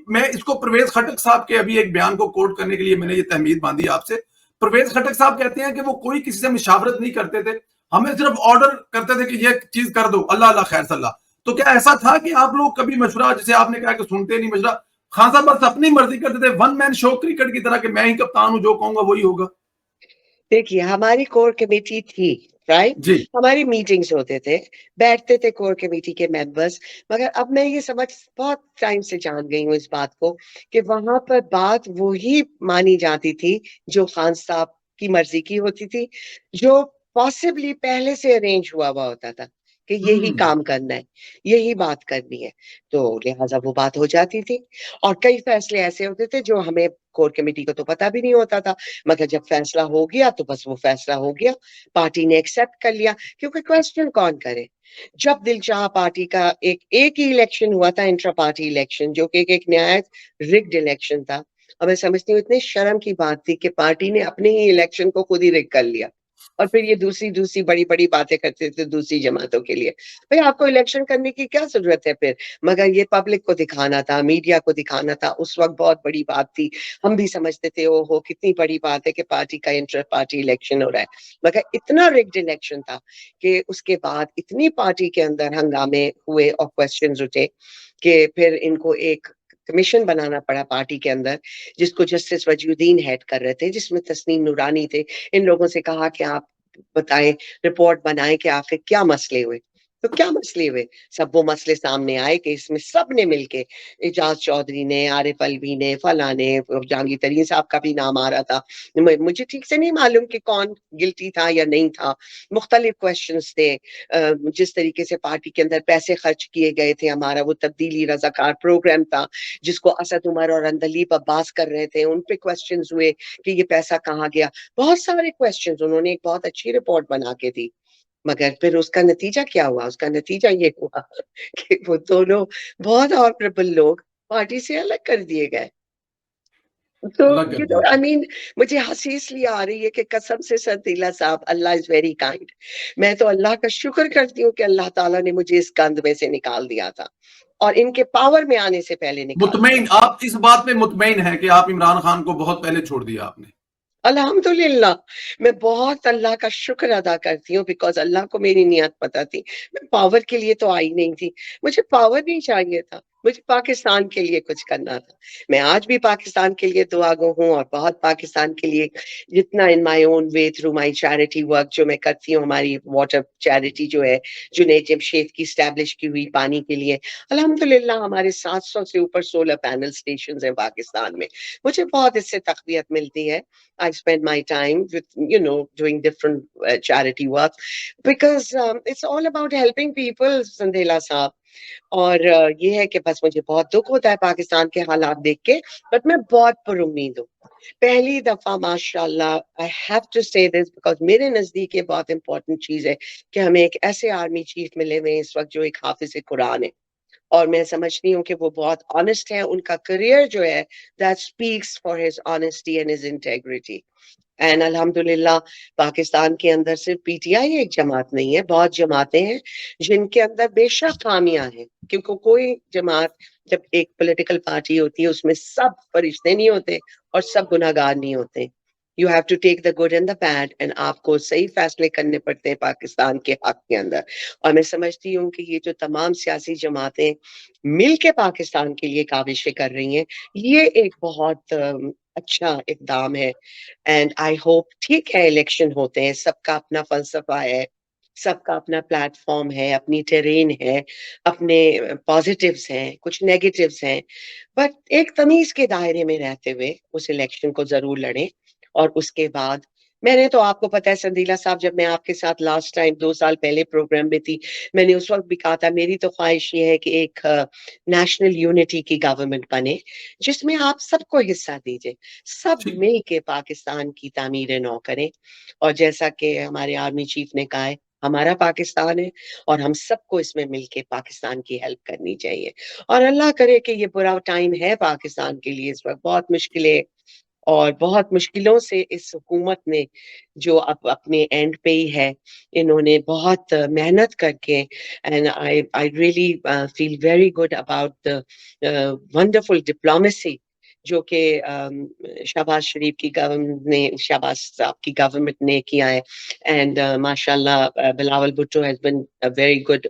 میں اس کو پرویز خٹک صاحب کے ابھی ایک بیان کو کوٹ کرنے کے لیے میں نے یہ تحمید باندھی آپ سے. پرویز خٹک صاحب کہتے ہیں کہ وہ کوئی کسی سے مشاورت نہیں کرتے تھے, ہمیں صرف آرڈر کرتے تھے کہ یہ چیز کر دو, اللہ اللہ خیر صلی اللہ. تو کیا ایسا تھا کہ آپ لوگ کبھی مشورہ, جسے آپ نے کہا کہ سنتے نہیں مشورہ, خان صاحب بس اپنی مرضی کرتے تھے, ون مین شو کرکٹ کی طرح کہ میں ہی کپتان ہوں, جو کہوں گا وہی ہوگا؟ دیکھیے ہماری کور کمیٹی تھی رائٹ, جی ہماری میٹنگز ہوتے تھے, بیٹھتے تھے کور کمیٹی کے ممبرز, مگر اب میں یہ سمجھ بہت ٹائم سے جان گئی ہوں اس بات کو کہ وہاں پر بات وہی مانی جاتی تھی جو خان صاحب کی مرضی کی ہوتی تھی, جو پاسبلی پہلے سے ارینج ہوا ہوتا تھا کہ یہی کام کرنا ہے, یہی بات کرنی ہے, تو لہٰذا وہ بات ہو جاتی تھی. اور کئی فیصلے ایسے ہوتے تھے جو ہمیں کور کمیٹی کو تو پتہ بھی نہیں ہوتا تھا, مگر جب فیصلہ ہو گیا تو بس وہ فیصلہ ہو گیا, پارٹی نے ایکسپٹ کر لیا, کیونکہ کویسچن کون کرے. جب دل چاہ پارٹی کا ایک ہی الیکشن ہوا تھا, انٹرا پارٹی الیکشن, جو کہ ایک نہایت رگڈ الیکشن تھا, اور میں سمجھتی ہوں اتنے شرم کی بات تھی کہ پارٹی نے اپنے ہی الیکشن کو خود ہی رگ کر لیا, اور پھر یہ دوسری بڑی باتیں کرتے تھے دوسری جماعتوں کے لیے. بھئی آپ کو الیکشن کرنے کی کیا ضرورت ہے پھر, مگر یہ پبلک کو دکھانا تھا, میڈیا کو دکھانا تھا, اس وقت بہت بڑی بات تھی. ہم بھی سمجھتے تھے او ہو کتنی بڑی بات ہے کہ پارٹی کا انٹر پارٹی الیکشن ہو رہا ہے, مگر اتنا رگڈ الیکشن تھا کہ اس کے بعد اتنی پارٹی کے اندر ہنگامے ہوئے اور کویسچنز اٹھے کہ پھر ان کو ایک کمیشن بنانا پڑا پارٹی کے اندر, جس کو جسٹس وجی الدین ہیڈ کر رہے تھے, جس میں تسنیم نورانی تھے. ان لوگوں سے کہا کہ آپ بتائیں, رپورٹ بنائیں کہ آخر کیا مسئلے ہوئے. تو کیا مسئلے ہوئے, سب وہ مسئلے سامنے آئے کہ اس میں سب نے مل کے, اعجاز چودھری نے, عارف الوی نے, فلاں نے, جہانگیر ترین صاحب کا بھی نام آ رہا تھا, مجھے ٹھیک سے نہیں معلوم کہ کون گلٹی تھا یا نہیں تھا, مختلف کویسچنز تھے. جس طریقے سے پارٹی کے اندر پیسے خرچ کیے گئے تھے, ہمارا وہ تبدیلی رضاکار پروگرام تھا جس کو اسد عمر اور اندلیب عباس کر رہے تھے, ان پہ کویسچنز ہوئے کہ یہ پیسہ کہاں گیا. بہت سارے کویسچنز, انہوں نے ایک بہت اچھی رپورٹ بنا کے دی, مگر پھر اس کا نتیجہ کیا ہوا؟ اس کا نتیجہ یہ ہوا کہ وہ دونوں بہت آنریبل لوگ پارٹی سے الگ کر دیے گئے. تو اللہ کر دیا. مجھے ہنسی اس لیے آ رہی ہے کہ قسم سے سردیلا صاحب, اللہ از ویری کائنڈ. میں تو اللہ کا شکر کرتی ہوں کہ اللہ تعالیٰ نے مجھے اس گند میں سے نکال دیا تھا, اور ان کے پاور میں آنے سے پہلے نکال دیا. مطمئن آپ اس بات پہ مطمئن ہیں کہ آپ عمران خان کو بہت پہلے چھوڑ دیا آپ نے؟ الحمدللہ میں بہت اللہ کا شکر ادا کرتی ہوں, بیکاز اللہ کو میری نیت پتہ تھی. میں پاور کے لیے تو آئی نہیں تھی, مجھے پاور نہیں چاہیے تھا, مجھے پاکستان کے لیے کچھ کرنا تھا. میں آج بھی پاکستان کے لیے دعا گو ہوں, اور بہت پاکستان کے لیے جتنا in my own way through my charity work جو میں کرتی ہوں, ہماری واٹر چیریٹی جو ہے جنید جمشید کی اسٹیبلش کی ہوئی پانی کے لیے, الحمدللہ ہمارے 700 سے اوپر سولر پینل اسٹیشنز ہیں پاکستان میں. مجھے بہت اس سے تقویت ملتی ہے. I spend my time with, doing different charity work because it's all about helping people, Sandela صاحب. اور یہ ہے کہ بس مجھے بہت دکھ ہوتا ہے پاکستان کے حالات دیکھ کے, بٹ میں بہت پر امید ہوں. پہلی دفعہ ماشاء اللہ, I have to say this because میرے نزدیک یہ بہت امپورٹنٹ چیز ہے کہ ہمیں ایک ایسے آرمی چیف ملے ہوئے اس وقت جو ایک حافظ قرآن ہے, اور میں سمجھتی ہوں کہ وہ بہت آنےسٹ ہے. ان کا کریئر جو ہے that speaks for his honesty and his integrity. And الحمدللہ پاکستان کے اندر صرف پی ٹی آئی ایک جماعت نہیں ہے, بہت جماعتیں ہیں جن کے اندر بے شک خامیاں ہیں, کیونکہ کوئی جماعت جب ایک پولیٹیکل پارٹی ہوتی ہے اس میں سب فرشتے نہیں ہوتے اور سب گناہگار نہیں ہوتے. You have to take the good and the bad, and آپ کو صحیح فیصلے کرنے پڑتے ہیں پاکستان کے حق کے اندر. اور میں سمجھتی ہوں کہ یہ جو تمام سیاسی جماعتیں مل کے پاکستان کے لیے کاوشیں کر رہی ہیں, یہ ایک بہت اچھا اقدام ہے. اینڈ آئی ہوپ, ٹھیک ہے الیکشن ہوتے ہیں, سب کا اپنا فلسفہ ہے, سب کا اپنا پلیٹ فارم ہے, اپنی ٹرین ہے, اپنے پازیٹیوز ہیں, کچھ نیگیٹیوز ہیں, بٹ ایک تمیز کے دائرے میں رہتے ہوئے اس الیکشن کو ضرور لڑیں. اور اس کے بعد میں نے تو, آپ کو پتا ہے سندیلا صاحب, جب میں آپ کے ساتھ لاسٹ ٹائم 2 سال پہلے پروگرام میں تھی, میں نے اس وقت بھی کہا تھا میری تو خواہش یہ ہے کہ ایک نیشنل یونٹی کی گورنمنٹ بنے جس میں آپ سب کو حصہ دیجئے, سب مل کے پاکستان کی تعمیر نو کریں. اور جیسا کہ ہمارے آرمی چیف نے کہا ہے, ہمارا پاکستان ہے اور ہم سب کو اس میں مل کے پاکستان کی ہیلپ کرنی چاہیے. اور اللہ کرے کہ یہ برا ٹائم ہے پاکستان کے لیے اس وقت, بہت مشکلیں اور بہت مشکلوں سے اس حکومت نے جو اب اپنے اینڈ پہ ہی ہے، انہوں نے بہت محنت کر کے and I really feel very good about the wonderful diplomacy جو کہ شہباز شریف کی گورنمنٹ نے، شہباز صاحب کی گورنمنٹ نے کیا ہے. اینڈ ماشاء اللہ Bilawal Bhutto has been very good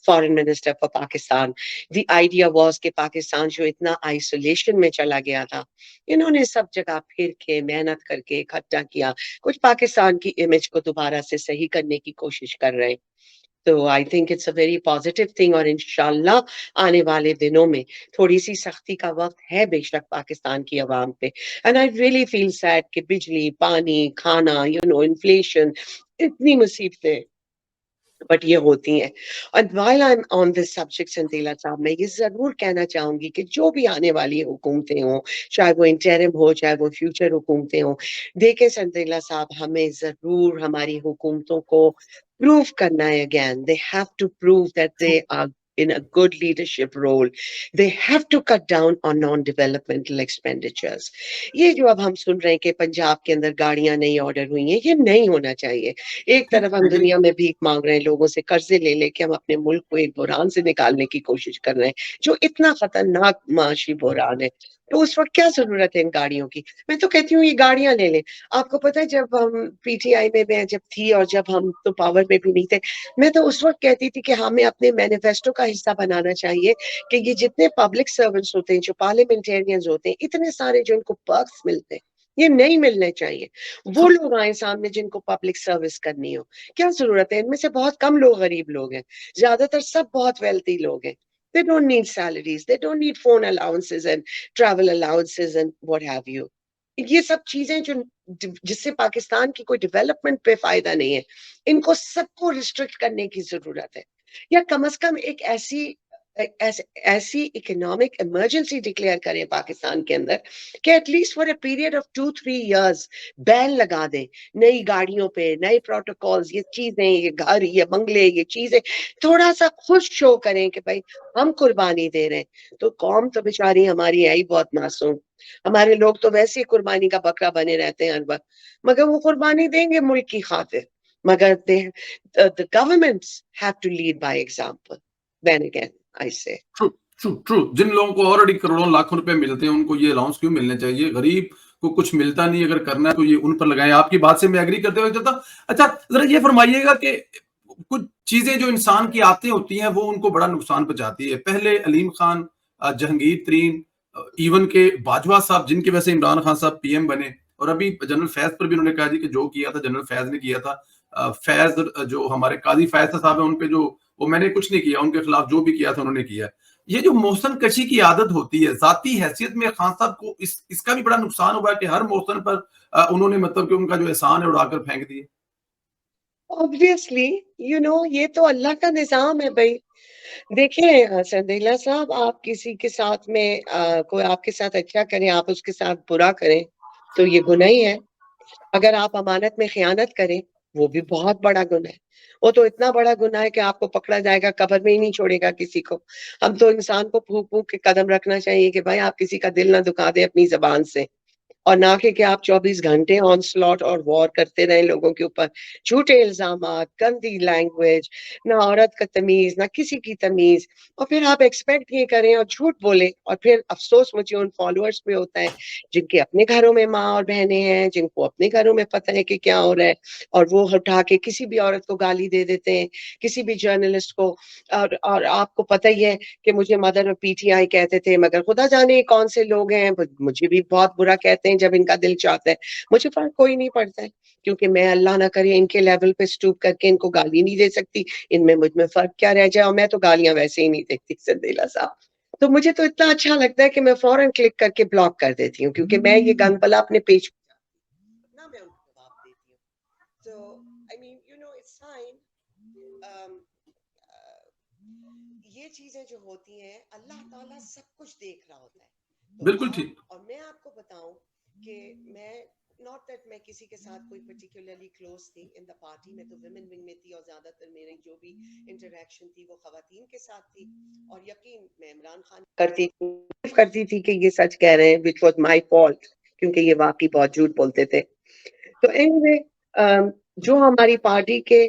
foreign minister for Pakistan. The idea was کہ پاکستان جو اتنا آئسولیشن میں چلا گیا تھا، انہوں نے سب جگہ پھر کے محنت کر کے اکٹھا کیا، کچھ پاکستان کی امیج کو دوبارہ سے صحیح کرنے کی کوشش کر رہے ہیں. تو I think it's a very positive thing, اور انشاءاللہ آنے والے دنوں میں تھوڑی سی سختی کا وقت ہے بے شک پاکستان کی عوام پہ. And I really feel sad کہ بجلی، پانی، کھانا، انفلیشن، اتنی مصیبتیں بٹ یہ ہوتی ہیں. اور while I'm on this subject سنتیلا صاحب، میں یہ ضرور کہنا چاہوں گی کہ جو بھی آنے والی حکومتیں ہوں، چاہے وہ انٹرم ہو چاہے وہ فیوچر حکومتیں ہوں، دیکھیں سنتیلا صاحب، ہمیں ضرور ہماری حکومتوں کو پروف کرنا ہے. Again they have to prove that they are in a good leadership role. They have to cut down on non-developmental expenditures. یہ جو اب ہم سن رہے ہیں کہ پنجاب کے اندر گاڑیاں نہیں آرڈر ہوئی ہیں، یہ نہیں ہونا چاہیے. ایک طرف ہم دنیا میں بھیک مانگ رہے ہیں لوگوں سے، قرضے لے لے کے ہم اپنے ملک کو ایک بحران سے نکالنے کی کوشش کر رہے ہیں جو اتنا خطرناک معاشی بحران ہے. تو اس وقت کیا ضرورت ہے ان گاڑیوں کی؟ میں تو کہتی ہوں یہ گاڑیاں لے لیں. آپ کو پتہ ہے جب ہم پی ٹی آئی میں جب تھی اور جب ہم تو پاور میں بھی نہیں تھے، میں تو اس وقت کہتی تھی کہ ہمیں اپنے مینیفیسٹو کا حصہ بنانا چاہیے کہ یہ جتنے پبلک سرونٹس ہوتے ہیں، جو پارلیمنٹیرینز ہوتے ہیں، اتنے سارے جو ان کو پرکس ملتے ہیں، یہ نہیں ملنے چاہیے. وہ لوگ آئیں سامنے جن کو پبلک سروس کرنی ہو. کیا ضرورت ہے؟ ان میں سے بہت کم لوگ غریب لوگ ہیں، زیادہ تر سب بہت ویلتھی لوگ ہیں. They don't need salaries, they don't need phone allowances and travel allowances and what have you. یہ سب چیزیں جو جس سے پاکستان کی کوئی ڈیولپمنٹ پہ فائدہ نہیں ہے، ان کو سب کو ریسٹرکٹ کرنے کی ضرورت ہے. یا کم از کم ایک ایسی اکنامک ایمرجنسی ڈکلیئر کریں پاکستان کے اندر کہ at least for a period of 2-3 years ban لگا دیں نئی گاڑیوں پہ، نئے پروٹوکالز، یہ چیزیں، یہ گھر، یہ بنگلے، یہ چیزیں تھوڑا سا خوش شو کریں کہ بھائی ہم قربانی دے رہے ہیں. تو قوم تو بیچاری ہماری ہے ہی بہت معصوم، ہمارے لوگ تو ویسے ہی قربانی کا بکرا بنے رہتے ہیں ہر وقت، مگر وہ قربانی دیں گے ملک کی خاطر. مگر the governments have to lead by example. Then again I say true. جن لوگوں کو آلریڈی کروڑوں لاکھوں روپے ملتے ہیں ان کو یہ الاؤنس کیوں ملنے چاہیے؟ غریب کو کچھ ملتا نہیں، اگر کرنا ہے تو یہ ان پر لگائیں. آپ کی بات سے میں ایگری کرتے ہوئے چلتا. اچھا ذرا یہ فرمائیے گا کہ کچھ چیزیں جو انسان کی عادتیں ہوتی ہیں وہ ان کو بڑا نقصان پہنچاتی ہے. پہلے علیم خان، جہانگیر ترین، ایون کہ باجوہ صاحب جن کی وجہ سے عمران خان صاحب پی ایم بنے، اور ابھی جنرل فیض پر بھی انہوں نے کہا جی کہ جو کیا تھا جنرل فیض نے کیا تھا. فیض جو ہمارے قاضی فیض صاحب ہیں ان پہ جو وہ میں نے کچھ نہیں کیا، ان کے خلاف جو بھی کیا تھا انہوں نے کیا. یہ جو موسن کشی کی عادت ہوتی ہے، ذاتی حیثیت میں خان صاحب کو اس کا بھی بڑا نقصان ہوا کہ ہر موسن پر انہوں نے مطلب کہ ان کا جو احسان ہے اڑا کر پھینک دیے. obviously یہ تو اللہ کا نظام ہے بھائی. دیکھیں سندیلا صاحب، آپ کسی کے ساتھ میں کوئی آپ کے ساتھ اچھا کریں، آپ اس کے ساتھ برا کریں تو یہ گناہ ہی ہے. اگر آپ امانت میں خیانت کریں وہ بھی بہت بڑا گناہ ہے. وہ تو اتنا بڑا گناہ ہے کہ آپ کو پکڑا جائے گا، قبر میں ہی نہیں چھوڑے گا کسی کو. ہم تو انسان کو پھونک پھونک کے قدم رکھنا چاہیے کہ بھائی آپ کسی کا دل نہ دکھا دیں اپنی زبان سے، اور نہ کہ آپ 24 گھنٹے آن سلاٹ اور وار کرتے رہیں لوگوں کے اوپر، جھوٹے الزامات، گندی لینگویج، نہ عورت کا تمیز نہ کسی کی تمیز، اور پھر آپ ایکسپیکٹ یہ کریں اور جھوٹ بولیں. اور پھر افسوس مجھے ان فالوورز پہ ہوتا ہے جن کے اپنے گھروں میں ماں اور بہنیں ہیں، جن کو اپنے گھروں میں پتہ ہے کہ کیا ہو رہا ہے، اور وہ اٹھا کے کسی بھی عورت کو گالی دے دیتے ہیں، کسی بھی جرنلسٹ کو. اور آپ کو پتہ ہی ہے کہ مجھے مدر اور پی ٹی آئی کہتے تھے، مگر خدا جانے کون سے لوگ ہیں مجھے بھی بہت برا کہتے ہیں جب ان کا دل چاہتا ہے. مجھے فرق کوئی نہیں پڑتا ہے، کیونکہ میں اللہ نہ کرے ان کے لیول پہ سٹوپ کر کے ان کو گالی نہیں دے سکتی. ان میں مجھ میں فرق کیا رہ جائے، اور میں تو گالیاں ویسے ہی نہیں دیکھتی سندیلا صاحب. تو مجھے تو اتنا اچھا لگتا ہے کہ میں فوراً کلک کر کے بلاک کر دیتی ہوں، کیونکہ میں یہ گن پلا اپنے پیج نہ میں ان کو جواب دیتی ہوں. تو I mean it's fine. یہ چیزیں جو ہوتی ہیں اللہ تعالیٰ سب کچھ دیکھ رہا ہوتا ہے. بالکل ٹھیک. اور میں آپ کو بتاؤں کہ میں ناٹ دیٹ میں کسی کے ساتھ کوئی پرٹیکولرلی کلوز تھی ان دا پارٹی. میں تو ویمن ونگ میں تھی اور زیادہ تر میری جو بھی انٹریکشن تھی وہ خواتین کے ساتھ تھی. اور یقین میں عمران خان کرتی تھی کہ یہ سچ کہہ رہے ہیں which was my fault کیونکہ یہ واقعی بہت جھوٹ بولتے تھے. تو اینی جو ہماری پارٹی کے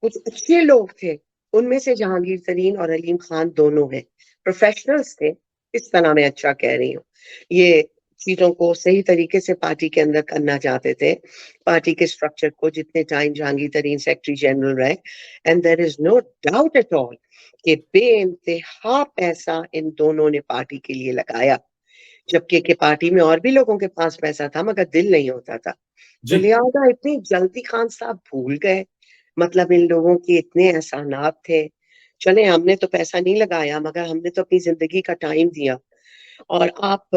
کچھ اچھے لوگ تھے ان میں سے جہانگیر ترین اور علیم خان دونوں ہیں، پروفیشنلز تھے. اس طرح میں اچھا کہہ رہی ہوں، یہ چیزوں کو صحیح طریقے سے پارٹی کے اندر کرنا چاہتے تھے، پارٹی کے سٹرکچر کو. جتنے time Jahangir Tareen secretary general رہے، and there is no doubt at all کہ بے انتہا پیسہ ان دونوں نے پارٹی کے لیے لگایا، جبکہ کہ پارٹی میں اور بھی لوگوں کے پاس پیسہ تھا مگر دل نہیں ہوتا تھا. تو جی لہٰذا اتنی جلدی خان صاحب بھول گئے، مطلب ان لوگوں کے اتنے احسانات تھے. چلے ہم نے تو پیسہ نہیں لگایا مگر ہم نے تو اپنی زندگی کا ٹائم دیا. اور آپ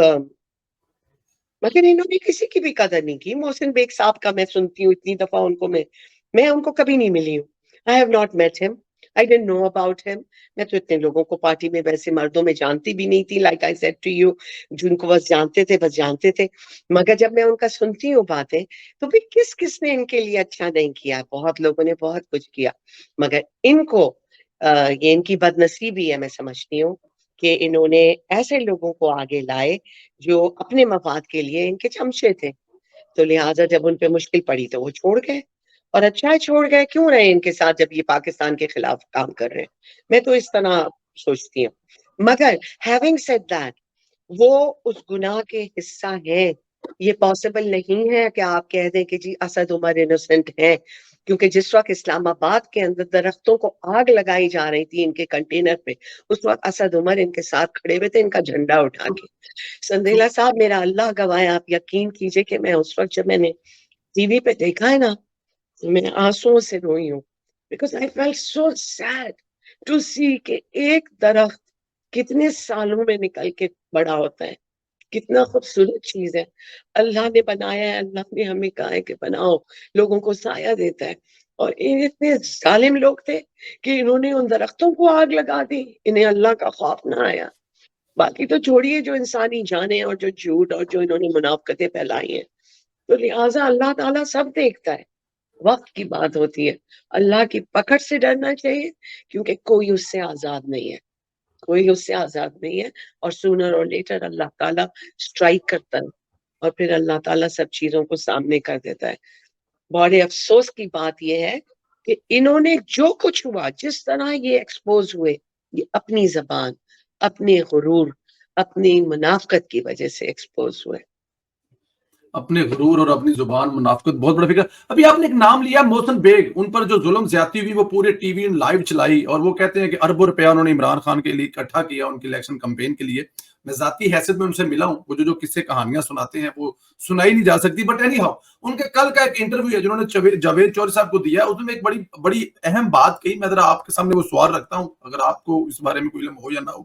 مگر انہوں نے کسی کی بھی قدر نہیں کی. محسن بیگ صاحب کا میں سنتی ہوں اتنی دفعہ ان کو، میں ان کو کبھی نہیں ملی ہوں. I have not met him. I didn't know about him. میں تو اتنے لوگوں کو پارٹی میں ویسے مردوں میں جانتی بھی نہیں تھی. Like I said to you, جن کو بس جانتے تھے. مگر جب میں ان کا سنتی ہوں باتیں تو بھی کس نے ان کے لیے اچھا نہیں کیا. بہت لوگوں نے بہت کچھ کیا مگر ان کو یہ ان کی بد نصیبی ہے میں سمجھتی ہوں کہ انہوں نے ایسے لوگوں کو آگے لائے جو اپنے مفاد کے لیے ان کے چمچے تھے. تو لہٰذا جب ان پہ مشکل پڑی تو وہ چھوڑ گئے. اور اچھا چھوڑ گئے، کیوں رہے ان کے ساتھ جب یہ پاکستان کے خلاف کام کر رہے ہیں. میں تو اس طرح سوچتی ہوں. مگر having said that، وہ اس گناہ کے حصہ ہیں. یہ پاسبل نہیں ہے کہ آپ کہہ دیں کہ جی اسد عمر انوسنٹ ہیں، کیونکہ جس وقت اسلام آباد کے اندر درختوں کو آگ لگائی جا رہی تھی ان کے کنٹینر پہ، اس وقت اسد عمر ان کے ساتھ کھڑے ہوئے تھے ان کا جھنڈا اٹھا کے. سندیلا صاحب میرا اللہ گواہ ہے، آپ یقین کیجئے کہ میں اس وقت جب میں نے ٹی وی پہ دیکھا ہے نا میں آنسوؤں سے روئی ہوں. Because I felt so sad to see کہ ایک درخت کتنے سالوں میں نکل کے بڑا ہوتا ہے، کتنا خوبصورت چیز ہے. اللہ نے بنایا ہے، اللہ نے ہمیں کہا ہے کہ بناؤ، لوگوں کو سایہ دیتا ہے. اور اتنے ظالم لوگ تھے کہ انہوں نے ان درختوں کو آگ لگا دی. انہیں اللہ کا خوف نہ آیا. باقی تو چھوڑیے جو انسانی جانیں اور جو جھوٹ اور جو انہوں نے منافقتیں پھیلائی ہیں. تو لہٰذا اللہ تعالیٰ سب دیکھتا ہے. وقت کی بات ہوتی ہے، اللہ کی پکڑ سے ڈرنا چاہیے کیونکہ کوئی اس سے آزاد نہیں ہے، کوئی اس سے آزاد نہیں ہے. اور سونر اور لیٹر اللہ تعالیٰ اسٹرائک کرتا ہے اور پھر اللہ تعالیٰ سب چیزوں کو سامنے کر دیتا ہے. بڑے افسوس کی بات یہ ہے کہ انہوں نے جو کچھ ہوا، جس طرح یہ ایکسپوز ہوئے، یہ اپنی زبان، اپنے غرور، اپنی منافقت کی وجہ سے ایکسپوز ہوئے. اپنے غرور اور اپنی زبان، منافقت، بہت بڑا فکر. ابھی آپ نے ایک نام لیا محسن بیگ، ان پر جو ظلم زیادتی ہوئی وہ پورے ٹی وی لائیو چلائی اور وہ کہتے ہیں کہ اربوں روپیہ انہوں نے عمران خان کے لیے اکٹھا کیا ان کی الیکشن کمپین کے لیے. میں ذاتی حیثیت میں ان سے ملا ہوں، وہ جو قصے کہانیاں سناتے ہیں وہ سنائی نہیں جا سکتی. بٹ اینی ہاؤ ان کے کل کا ایک انٹرویو ہے جنہوں نے جاوید چوہدری صاحب کو دیا، اس میں ایک بڑی اہم بات کہی. میں ذرا آپ کے سامنے وہ سوال رکھتا ہوں اگر آپ کو اس بارے میں کوئی علم ہو یا نہ ہو.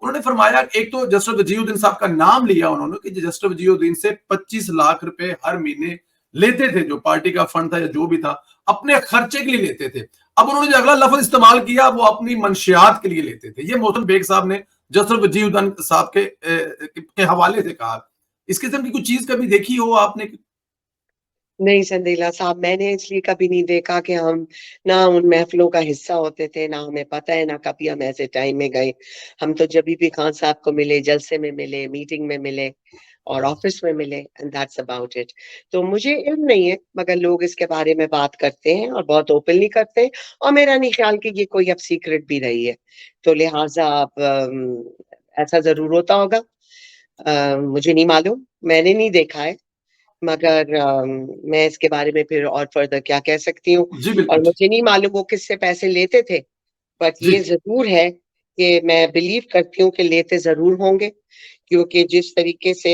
انہوں نے فرمایا ایک تو جسٹس وجیہ الدین صاحب کا نام لیا انہوں نے کہ جسٹس وجیہ الدین سے 25 لاکھ روپے ہر مہینے لیتے تھے، جو پارٹی کا فنڈ تھا یا جو بھی تھا اپنے خرچے کے لیے لیتے تھے. اب انہوں نے جو اگلا لفظ استعمال کیا وہ اپنی منشیات کے لیے لیتے تھے. یہ محسن بیگ صاحب نے جسٹس وجیہ الدین صاحب کے حوالے سے کہا. اس قسم کی کوئی چیز کبھی دیکھی ہو آپ نے؟ نہیں سندیلا صاحب، میں نے اس لیے کبھی نہیں دیکھا کہ ہم نہ ان محفلوں کا حصہ ہوتے تھے، نہ ہمیں پتہ ہے، نہ کبھی ہم ایسے ٹائم میں گئے. ہم تو جب بھی خان صاحب کو ملے، جلسے میں ملے، میٹنگ میں ملے اور آفس میں ملے، اینڈ دیٹس اباؤٹ اٹ. تو مجھے علم نہیں ہے مگر لوگ اس کے بارے میں بات کرتے ہیں اور بہت اوپنلی کرتے ہیں، اور میرا نہیں خیال کہ یہ کوئی اب سیکرٹ بھی رہی ہے. تو لہٰذا آپ ایسا ضرور ہوتا ہوگا. مجھے نہیں معلوم، میں نے نہیں دیکھا ہے، مگر میں اس کے بارے میں پھر اور فردر کیا کہہ سکتی ہوں. جی اور بالکل. مجھے نہیں معلوم وہ کس سے پیسے لیتے تھے، بٹ جی یہ ضرور ہے کہ میں بلیو کرتی ہوں کہ لیتے ضرور ہوں گے، کیونکہ جس طریقے سے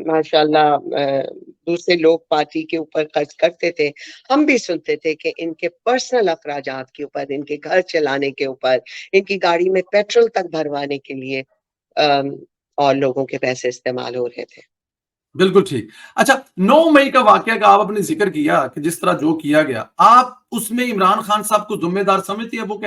ماشاء اللہ دوسرے لوگ پارٹی کے اوپر خرچ کرتے تھے، ہم بھی سنتے تھے کہ ان کے پرسنل اخراجات کے اوپر، ان کے گھر چلانے کے اوپر، ان کی گاڑی میں پیٹرول تک بھروانے کے لیے اور لوگوں کے پیسے استعمال ہو رہے تھے. بالکل ٹھیک. اچھا 9 مئی کا واقعہ کا آپ نے ذکر کیا کہ جس طرح جو کیا گیا، آپ اس میں عمران خان صاحب کو ذمہ دار سمجھتی ہیں؟ وہ